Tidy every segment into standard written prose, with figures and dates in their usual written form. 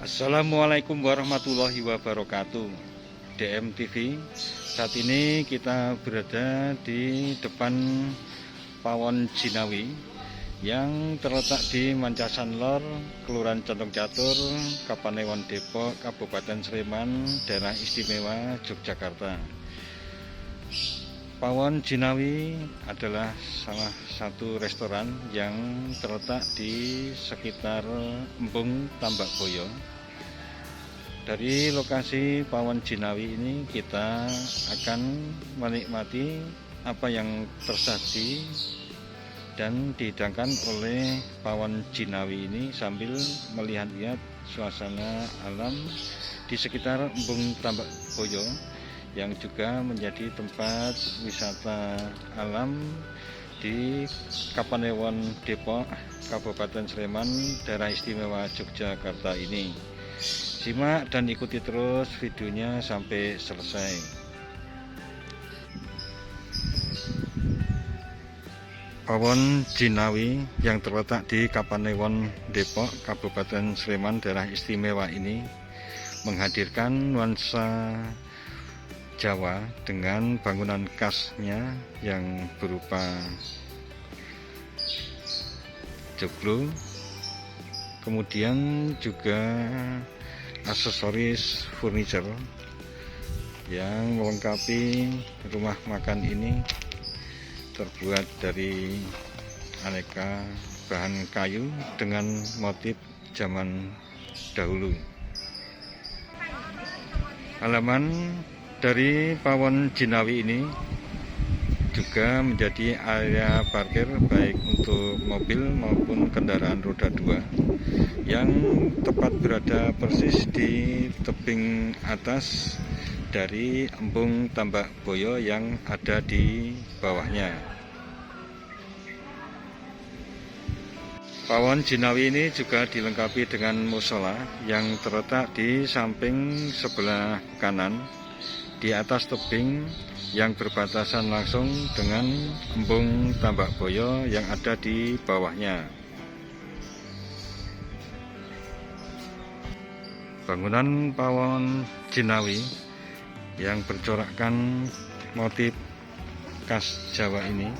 Assalamualaikum warahmatullahi wabarakatuh. DM TV. Saat ini kita berada di depan Pawon Jinawi yang terletak di Mancasan Lor, Kelurahan Condong Catur, Kapanewon Depok, Kabupaten Sleman, Daerah Istimewa Yogyakarta. Pawon Jinawi adalah salah satu restoran yang terletak di sekitar Embung Tambak Boyo. Dari lokasi Pawon Jinawi ini kita akan menikmati apa yang tersaji dan dihidangkan oleh Pawon Jinawi ini sambil melihat-lihat suasana alam di sekitar Embung Tambak Boyo yang juga menjadi tempat wisata alam di Kapanewon Depok, Kabupaten Sleman, Daerah Istimewa Yogyakarta ini. Simak dan ikuti terus videonya sampai selesai. Pawon Jinawi yang terletak di Kapanewon Depok, Kabupaten Sleman, Daerah Istimewa ini menghadirkan nuansa Jawa dengan bangunan khasnya yang berupa joglo, kemudian juga aksesoris furniture yang melengkapi rumah makan ini terbuat dari aneka bahan kayu dengan motif zaman dahulu. Halaman dari Pawon Jinawi ini juga menjadi area parkir baik untuk mobil maupun kendaraan roda 2 yang tepat berada persis di tebing atas dari Embung Tambak Boyo yang ada di bawahnya. Pawon Jinawi ini juga dilengkapi dengan musola yang terletak di samping sebelah kanan di atas tebing yang berbatasan langsung dengan Embung Tambak Boyo yang ada di bawahnya. Bangunan Pawon Jinawi yang bercorakkan motif khas Jawa ini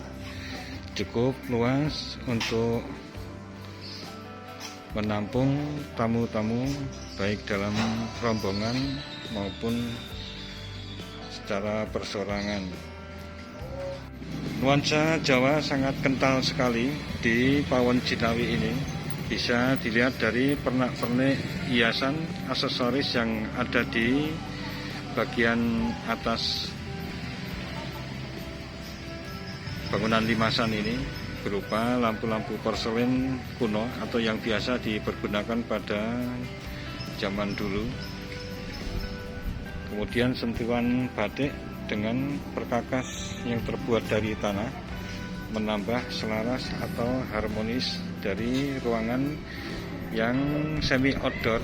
cukup luas untuk menampung tamu-tamu baik dalam rombongan maupun secara persorangan. Nuansa Jawa sangat kental sekali di Pawon Jinawi ini. Bisa dilihat dari pernak-pernik hiasan aksesoris yang ada di bagian atas bangunan limasan ini berupa lampu-lampu porselen kuno atau yang biasa dipergunakan pada zaman dulu. Kemudian sentuhan batik dengan perkakas yang terbuat dari tanah menambah selaras atau harmonis dari ruangan yang semi outdoor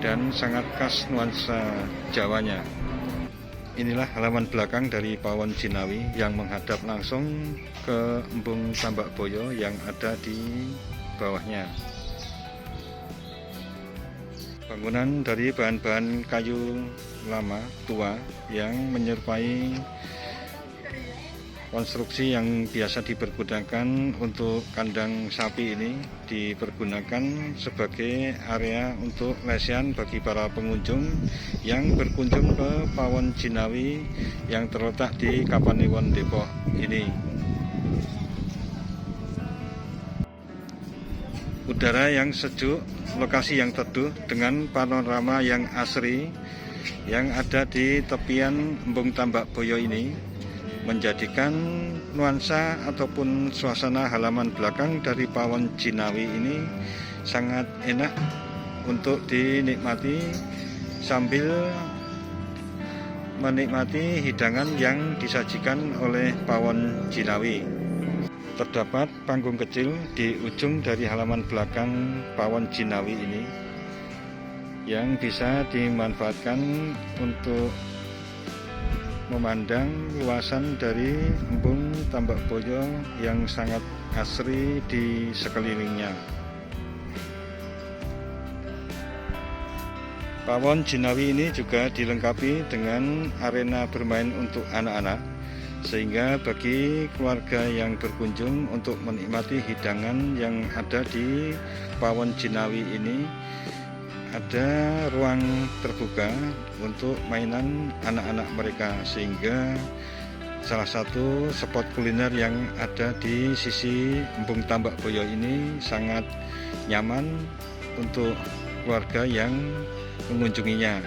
dan sangat khas nuansa Jawanya. Inilah halaman belakang dari Pawon Jinawi yang menghadap langsung ke Embung Tambak Boyo yang ada di bawahnya. Bangunan dari bahan-bahan kayu lama tua yang menyerupai konstruksi yang biasa dipergunakan untuk kandang sapi ini dipergunakan sebagai area untuk lesehan bagi para pengunjung yang berkunjung ke Pawon Jinawi yang terletak di Kapanewon Depok ini. Udara yang sejuk, lokasi yang teduh dengan panorama yang asri yang ada di tepian Embung Tambak Boyo ini menjadikan nuansa ataupun suasana halaman belakang dari Pawon Jinawi ini sangat enak untuk dinikmati sambil menikmati hidangan yang disajikan oleh Pawon Jinawi. Terdapat panggung kecil di ujung dari halaman belakang Pawon Jinawi ini yang bisa dimanfaatkan untuk memandang luasan dari Embung Tambak Boyo yang sangat asri di sekelilingnya. Pawon Jinawi ini juga dilengkapi dengan arena bermain untuk anak-anak, sehingga bagi keluarga yang berkunjung untuk menikmati hidangan yang ada di Pawon Jinawi ini, ada ruang terbuka untuk mainan anak-anak mereka, sehingga salah satu spot kuliner yang ada di sisi Embung Tambak Boyo ini sangat nyaman untuk keluarga yang mengunjunginya.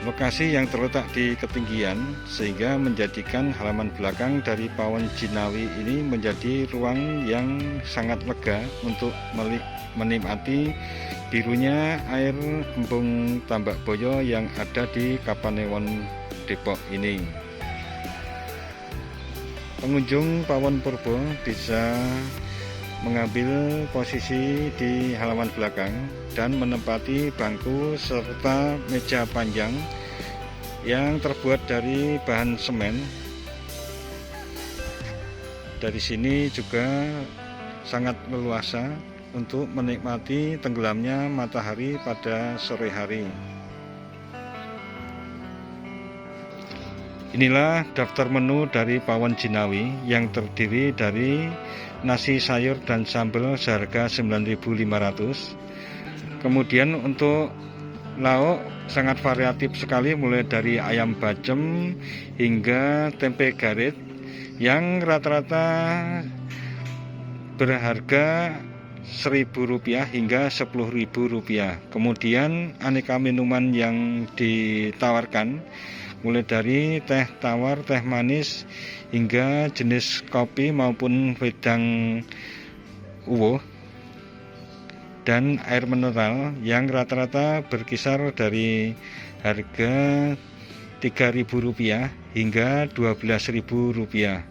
Lokasi yang terletak di ketinggian sehingga menjadikan halaman belakang dari Pawon Jinawi ini menjadi ruang yang sangat lega untuk menikmati birunya air Embung Tambak Boyo yang ada di Kapanewon Depok ini. Pengunjung Pawon Purbo bisa mengambil posisi di halaman belakang dan menempati bangku serta meja panjang yang terbuat dari bahan semen. Dari sini juga sangat leluasa untuk menikmati tenggelamnya matahari pada sore hari. Inilah daftar menu dari Pawon Jinawi yang terdiri dari nasi sayur dan sambal seharga 9.500. Kemudian untuk lauk sangat variatif sekali, mulai dari ayam bacem hingga tempe garit yang rata-rata berharga Rp1.000 hingga Rp10.000. Kemudian aneka minuman yang ditawarkan mulai dari teh tawar, teh manis, hingga jenis kopi maupun wedang uwuh dan air mineral yang rata-rata berkisar dari harga Rp3.000 hingga Rp12.000.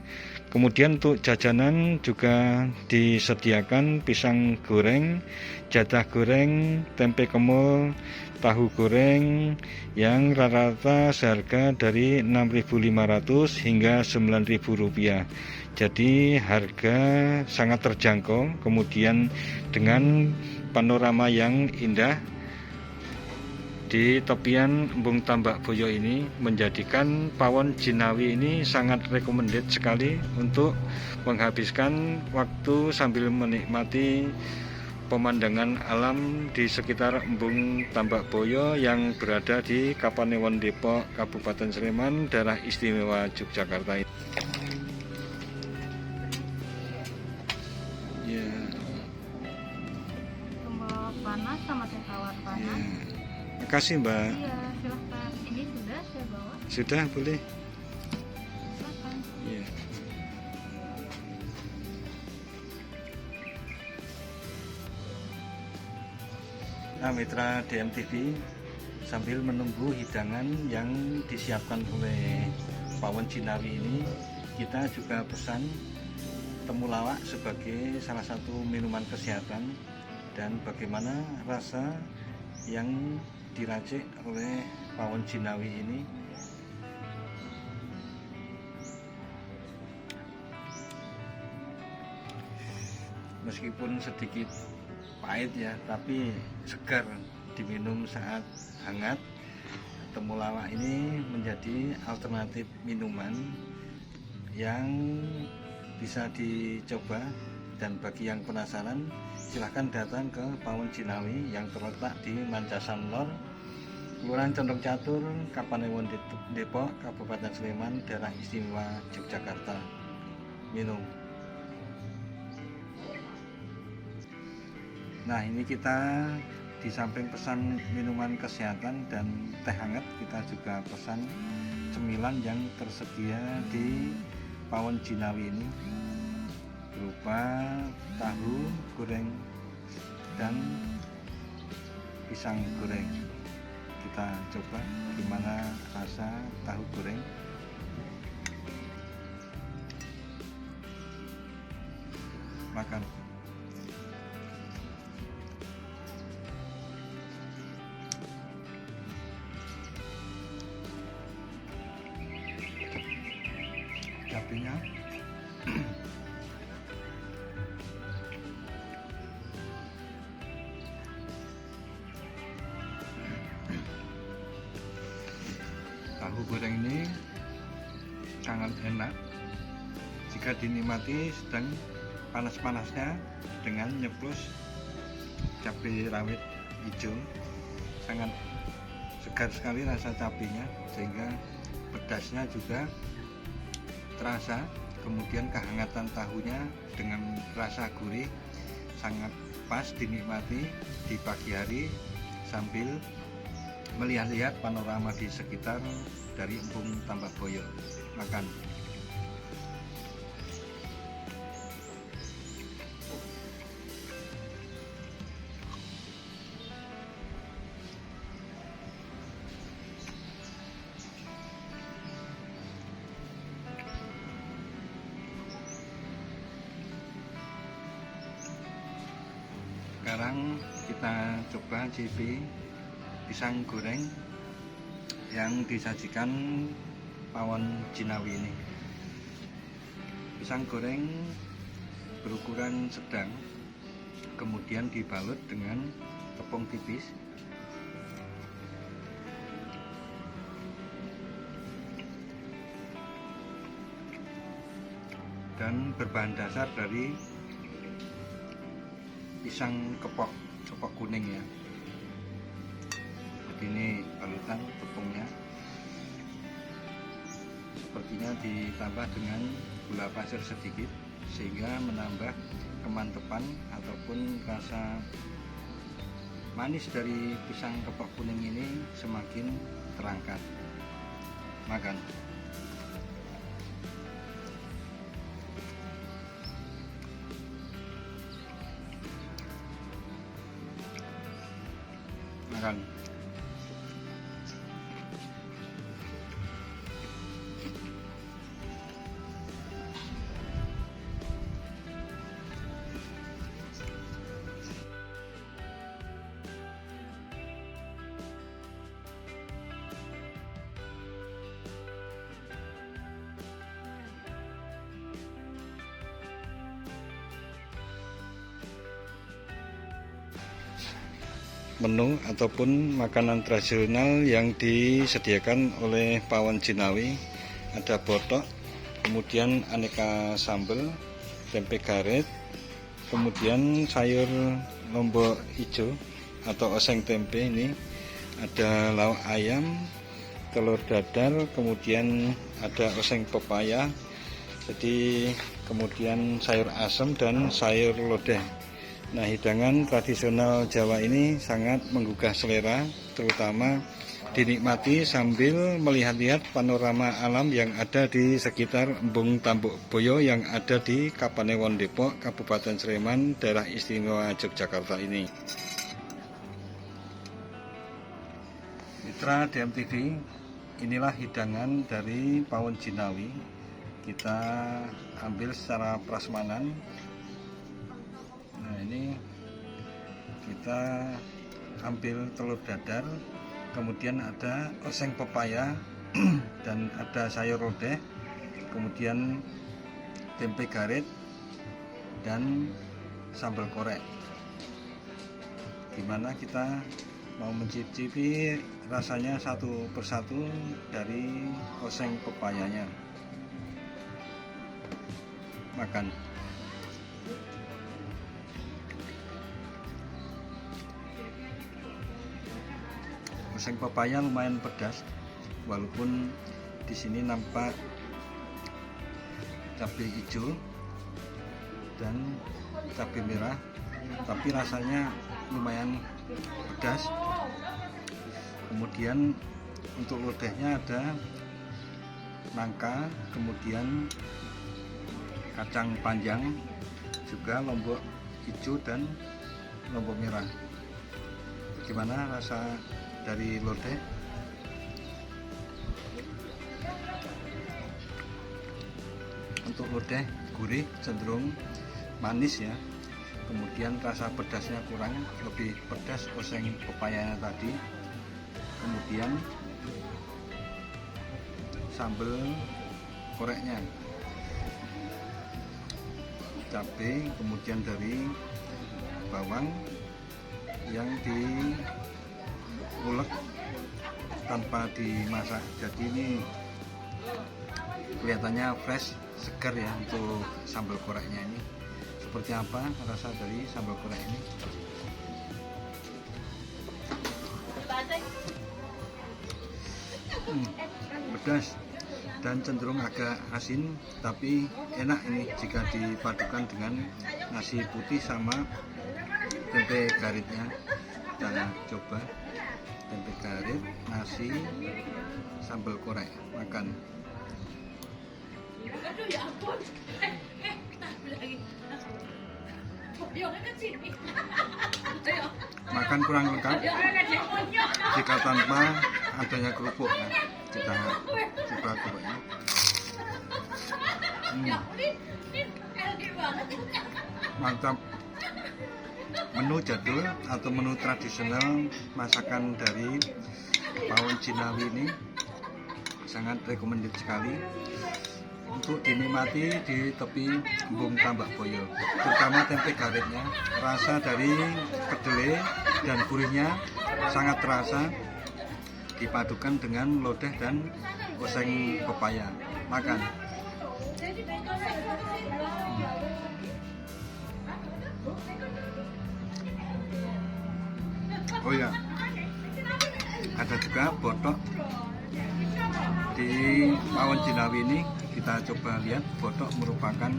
Kemudian untuk jajanan juga disediakan pisang goreng, jadah goreng, tempe kemul, tahu goreng yang rata-rata seharga dari Rp6.500 hingga Rp9.000. Jadi harga sangat terjangkau, kemudian dengan panorama yang indah di tepian Embung Tambak Boyo ini menjadikan Pawon Jinawi ini sangat recommended sekali untuk menghabiskan waktu sambil menikmati pemandangan alam di sekitar Embung Tambak Boyo yang berada di Kapanewon Depok, Kabupaten Sleman, Daerah Istimewa Yogyakarta. Ya. Tombol panas sama teh tawar panas. Ya. Makasih Mbak. Iya, silahkan. Ini sudah saya bawa. Sudah, boleh. Silahkan. Ya. Nah, mitra DMTV, sambil menunggu hidangan yang disiapkan oleh Pawon Jinawi ini, kita juga pesan temulawak sebagai salah satu minuman kesehatan, dan bagaimana rasa yang diracik oleh Pawon Jinawi ini. Meskipun sedikit pahit ya, tapi segar diminum saat hangat. Temulawak ini menjadi alternatif minuman yang bisa dicoba, dan bagi yang penasaran silahkan datang ke Pawon Jinawi yang terletak di Mancasan Lor, Kelurahan Condong Catur, Kapanewon Depok, Kabupaten Sleman, Daerah Istimewa Yogyakarta. Minum. Nah, ini kita di samping pesan minuman kesehatan dan teh hangat, kita juga pesan cemilan yang tersedia di Pawon Jinawi ini berupa tahu goreng dan pisang goreng. Kita coba gimana rasa tahu goreng. Makan. Cabenya tahu goreng ini sangat enak jika dinikmati sedang panas-panasnya dengan nyeplos cabai rawit hijau. Sangat segar sekali rasa cabenya, sehingga pedasnya juga terasa. Kemudian kehangatan tahunya dengan rasa gurih sangat pas dinikmati di pagi hari sambil melihat-lihat panorama di sekitar dari Embung Tambak Boyo. Makan. Sekarang kita coba cicipi pisang goreng yang disajikan pawon Jinawi ini. Pisang goreng berukuran sedang, kemudian dibalut dengan tepung tipis. Dan berbahan dasar dari pisang kepok kuning ya. Jadi ini balutan tepungnya. Sepertinya ditambah dengan gula pasir sedikit sehingga menambah kemantepan ataupun rasa manis dari pisang kepok kuning ini semakin terangkat. Makan. Makan. Menu ataupun makanan tradisional yang disediakan oleh pawon Jinawi, ada botok, kemudian aneka sambal, tempe garet, kemudian sayur lombok hijau atau oseng tempe ini, ada lauk ayam, telur dadar, kemudian ada oseng pepaya, jadi kemudian sayur asem dan sayur lodeh. Nah, hidangan tradisional Jawa ini sangat menggugah selera, terutama dinikmati sambil melihat-lihat panorama alam yang ada di sekitar Embung Tambak Boyo yang ada di Kapanewon Depok, Kabupaten Sleman, daerah istimewa Yogyakarta ini. Mitra DMTV, inilah hidangan dari pawon Jinawi. Kita ambil secara prasmanan. Nah, ini kita ambil telur dadar, kemudian ada oseng pepaya dan ada sayur lodeh, kemudian tempe garet dan sambal korek. Dimana kita mau mencicipi rasanya satu persatu dari oseng pepayanya. Makan. Oseng pepaya lumayan pedas, walaupun di sini nampak cabai hijau dan cabai merah, tapi rasanya lumayan pedas. Kemudian untuk lodehnya ada nangka, kemudian kacang panjang, juga lombok hijau dan lombok merah. Bagaimana rasa dari lodeh? Untuk lodeh gurih, cenderung manis ya. Kemudian rasa pedasnya kurang, lebih pedas oseng pepayanya tadi. Kemudian sambal koreknya, cabai, kemudian dari bawang yang diulek tanpa dimasak. Jadi ini kelihatannya fresh, segar ya untuk sambal koreknya ini. Seperti apa rasa dari sambal korek ini? Pedas dan cenderung agak asin, tapi enak ini jika dipadukan dengan nasi putih sama tempe garitnya. Kita coba tempe garit, nasi, sambal korek, makan. Makan kurang lengkap jika tanpa adanya kerupuk. Nah, kita coba kerupuknya. Mantap. Menu jadul atau menu tradisional masakan dari Pawon Jinawi ini sangat recommended sekali untuk dinikmati di tepi Embung Tambak Boyo, terutama tempe garitnya. Rasa dari kedelai dan gurihnya sangat terasa, dipadukan dengan lodeh dan oseng pepaya. Makan. Oh ya, ada juga botok di Pawon Jinawi ini. Kita coba lihat, botok merupakan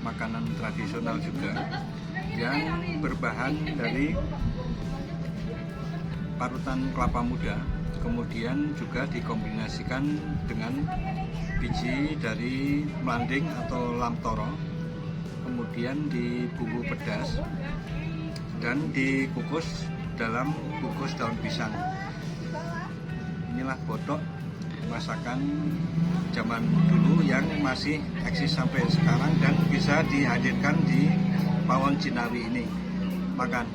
makanan tradisional juga yang berbahan dari parutan kelapa muda, kemudian juga dikombinasikan dengan biji dari melanding atau lam toro, kemudian dibumbu pedas dan dikukus dalam bungkus daun pisang. Inilah botok masakan zaman dulu yang masih eksis sampai sekarang dan bisa dihadirkan di Pawon Jinawi ini. Makan.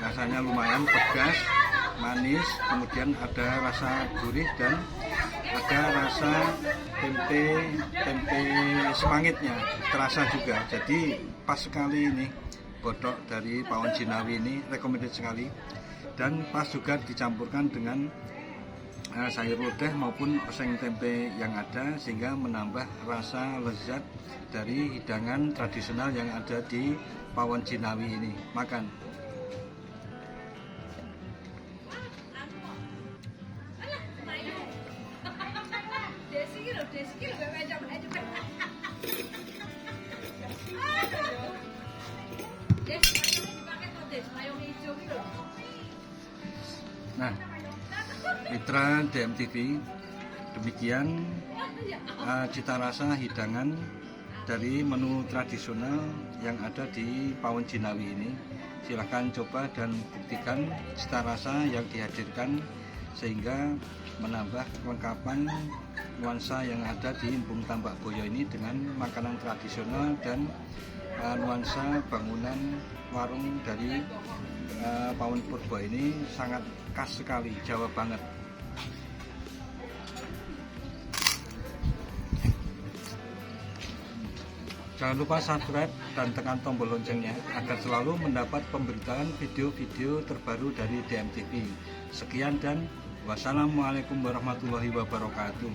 Rasanya lumayan pedas, manis, kemudian ada rasa gurih dan ada rasa tempe semangitnya terasa juga. Jadi pas sekali ini botok dari Pawon Jinawi ini, recommended sekali, dan pas juga dicampurkan dengan sayur lodeh maupun oseng tempe yang ada, sehingga menambah rasa lezat dari hidangan tradisional yang ada di Pawon Jinawi ini. Makan. Nah, mitra DMTV, demikian cita rasa hidangan dari menu tradisional yang ada di Pawon Jinawi ini. Silahkan coba dan buktikan cita rasa yang dihadirkan, sehingga menambah kelengkapan nuansa yang ada di Embung Tambak Boyo ini dengan makanan tradisional dan nuansa bangunan warung dari Pawon Purbo ini sangat khas sekali, Jawa banget. Jangan lupa subscribe dan tekan tombol loncengnya agar selalu mendapat pemberitaan video-video terbaru dari DMTV. Sekian dan wassalamualaikum warahmatullahi wabarakatuh.